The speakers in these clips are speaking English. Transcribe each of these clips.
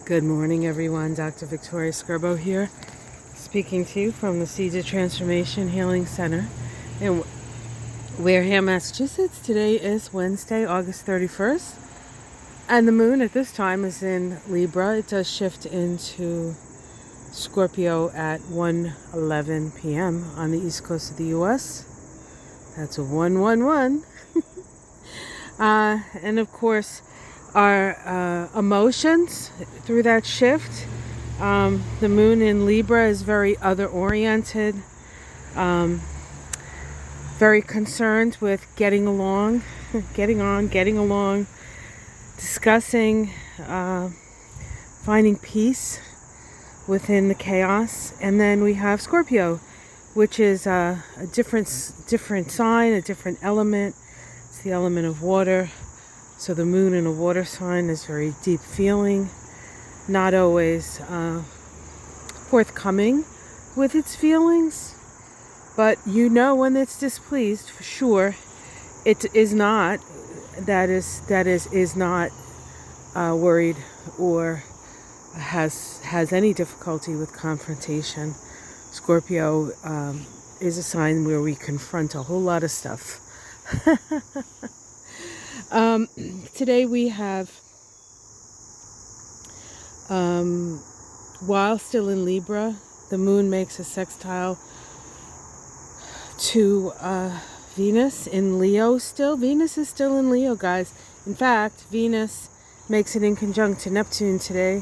Good morning, everyone. Dr. Victoria Scorpio here, speaking to you from the Seeds of Transformation Healing Center in Wareham, Massachusetts. Today is Wednesday, August 31st, and the moon at this time is in Libra. It does shift into Scorpio at 1:11 p.m. on the east coast of the U.S. That's a 111. And of course, our emotions through that shift. The moon in Libra is very other-oriented, very concerned with getting along, getting along, discussing, finding peace within the chaos. And then we have Scorpio, which is a different sign, a different element. It's the element of water. So the moon in a water sign is very deep feeling, not always forthcoming with its feelings, but you know when it's displeased for sure. It is not not worried or has any difficulty with confrontation. Scorpio is a sign where we confront a whole lot of stuff. Today we have, while still in Libra, the moon makes a sextile to Venus in Leo still. Venus is still in Leo, guys. In fact, Venus makes it in conjunct to Neptune today.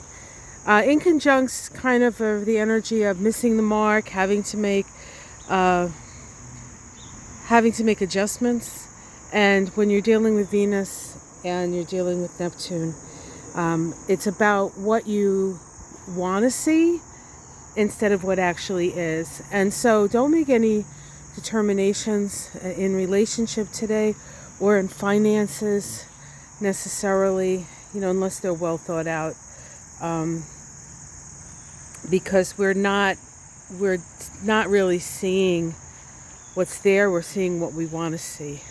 In conjunct's kind of the energy of missing the mark, having to make adjustments. And when you're dealing with Venus and you're dealing with Neptune, it's about what you want to see instead of what actually is. And so don't make any determinations in relationship today or in finances necessarily, unless they're well thought out. Because we're not really seeing what's there. We're seeing what we want to see.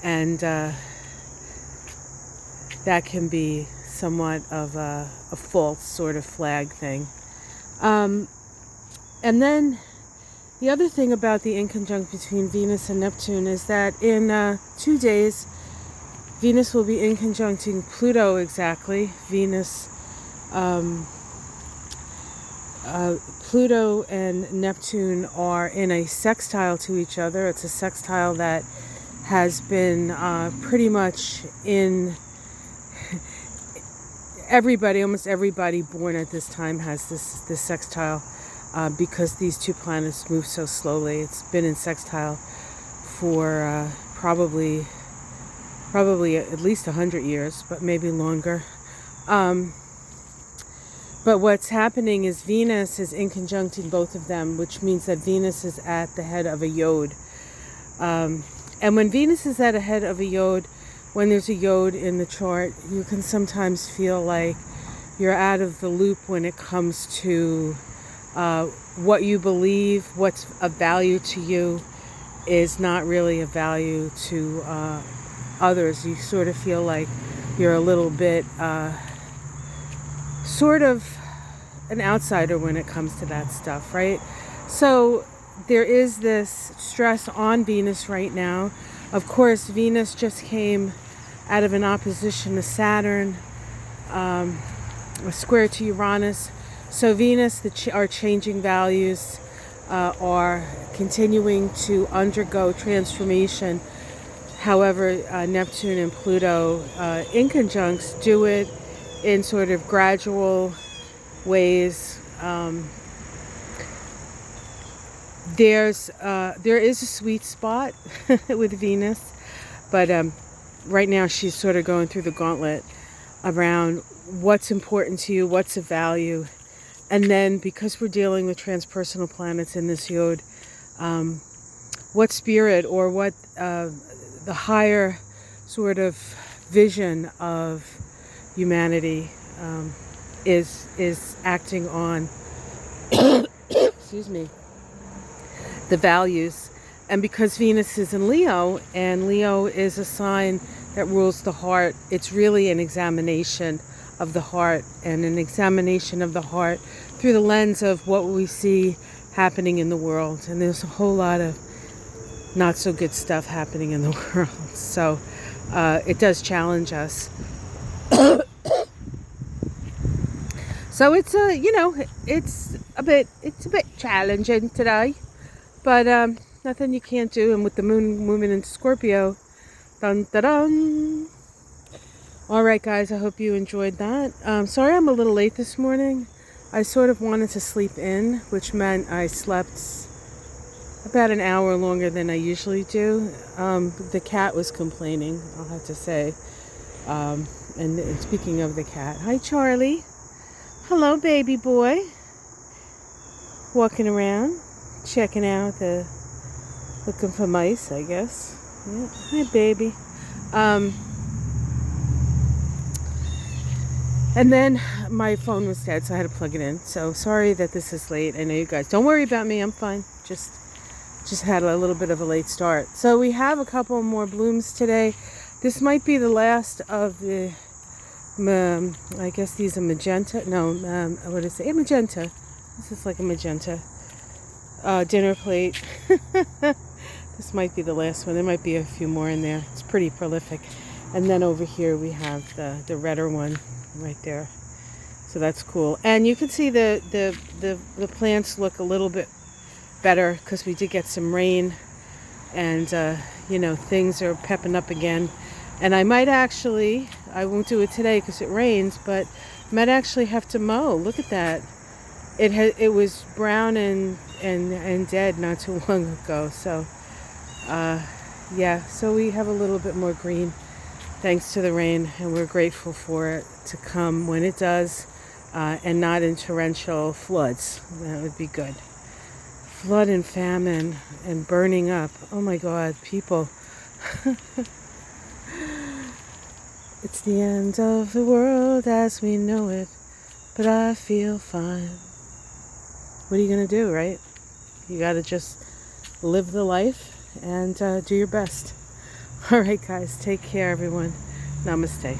And that can be somewhat of a false sort of flag thing. And then the other thing about the inconjunct between Venus and Neptune is that in 2 days, Venus will be inconjuncting Pluto exactly. Pluto and Neptune are in a sextile to each other. It's a sextile that has been pretty much in almost everybody born at this time has this sextile because these two planets move so slowly. It's been in sextile for probably at least 100 years, but maybe longer. But what's happening is Venus is inconjuncting both of them, which means that Venus is at the head of a yod. And when Venus is at the head of a yod, when there's a yod in the chart, you can sometimes feel like you're out of the loop when it comes to what you believe, what's of value to you is not really of value to others. You sort of feel like you're a little bit sort of an outsider when it comes to that stuff, right? So there is this stress on Venus right now. Of course, Venus just came out of an opposition to Saturn, a square to Uranus. So Venus, our changing values, are continuing to undergo transformation. However, Neptune and Pluto in conjuncts do it in sort of gradual ways. There is a sweet spot with Venus, but right now she's sort of going through the gauntlet around what's important to you, what's of value. And then because we're dealing with transpersonal planets in this yod, what spirit or what the higher sort of vision of humanity is acting on excuse me, the values. And because Venus is in Leo, and Leo is a sign that rules the heart, it's really an examination of the heart and an examination of the heart through the lens of what we see happening in the world. And there's a whole lot of not so good stuff happening in the world. So it does challenge us. So it's it's a bit challenging today, but nothing you can't do. And with the moon moving into Scorpio, dun dun dun. All right, guys, I hope you enjoyed that. Sorry I'm a little late this morning. I sort of wanted to sleep in, which meant I slept about an hour longer than I usually do. The cat was complaining, I'll have to say. And speaking of the cat, hi Charlie. Hello, baby boy. Walking around, checking out looking for mice, I guess. Yeah. Hi, baby. And then my phone was dead, so I had to plug it in. So sorry that this is late. I know you guys. Don't worry about me. I'm fine. Just had a little bit of a late start. So we have a couple more blooms today. This might be the last of the. I guess these are magenta. No, what is it? A magenta. This is like a magenta dinner plate. This might be the last one. There might be a few more in there. It's pretty prolific. And then over here we have the redder one right there. So that's cool. And you can see the plants look a little bit better because we did get some rain, and things are pepping up again. And I might actually, I won't do it today because it rains, but might actually have to mow. Look at that. It was brown and dead not too long ago. So yeah, so we have a little bit more green thanks to the rain, and we're grateful for it to come when it does, and not in torrential floods. That would be good. Flood and famine and burning up. Oh my God, people. It's the end of the world as we know it, but I feel fine. What are you going to do, right? You got to just live the life and do your best. All right, guys, take care, everyone. Namaste.